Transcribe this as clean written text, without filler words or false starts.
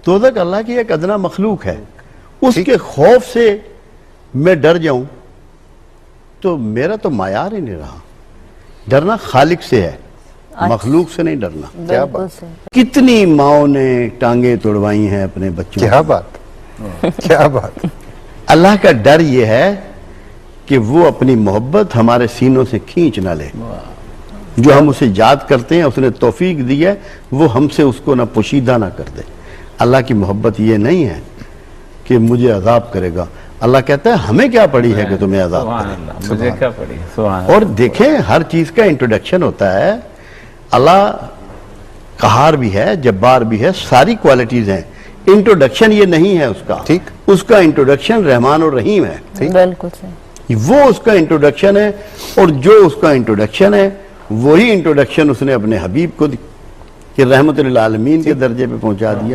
दोज़ख अल्लाह की एक अदना मखलूक है, उसके खौफ से मैं डर जाऊं तो मेरा तो मायार ही नहीं रहा। डरना खालिक से है, मखलूक से नहीं डरना। क्या बात, कितनी माओं ने टांगे तोड़वाई हैं अपने बच्चों क्या बात, क्या बात। अल्लाह का डर ये है कि वो अपनी मोहब्बत हमारे सीनों से खींच ना ले। जो हम उसे याद करते हैं, उसने तौफीक दी है, वो हमसे उसको ना पोशीदा ना कर दे। अल्लाह की मोहब्बत ये नहीं है कि मुझे अजाब करेगा। अल्लाह कहता है हमें क्या पड़ी है कि तुम्हें अजाब करे, मुझे क्या पड़ी। और देखें हर चीज का इंट्रोडक्शन होता है। अल्लाह कहार भी है, जब्बार भी है, सारी क्वालिटीज हैं। इंट्रोडक्शन ये नहीं है उसका, ठीक। उसका इंट्रोडक्शन रहमान और रहीम है, बिल्कुल सही। वो उसका इंट्रोडक्शन है। और जो उसका इंट्रोडक्शन है वही इंट्रोडक्शन उसने अपने हबीब को कि रहमतुल लिल आलमीन के दर्जे पे पहुंचा दिया।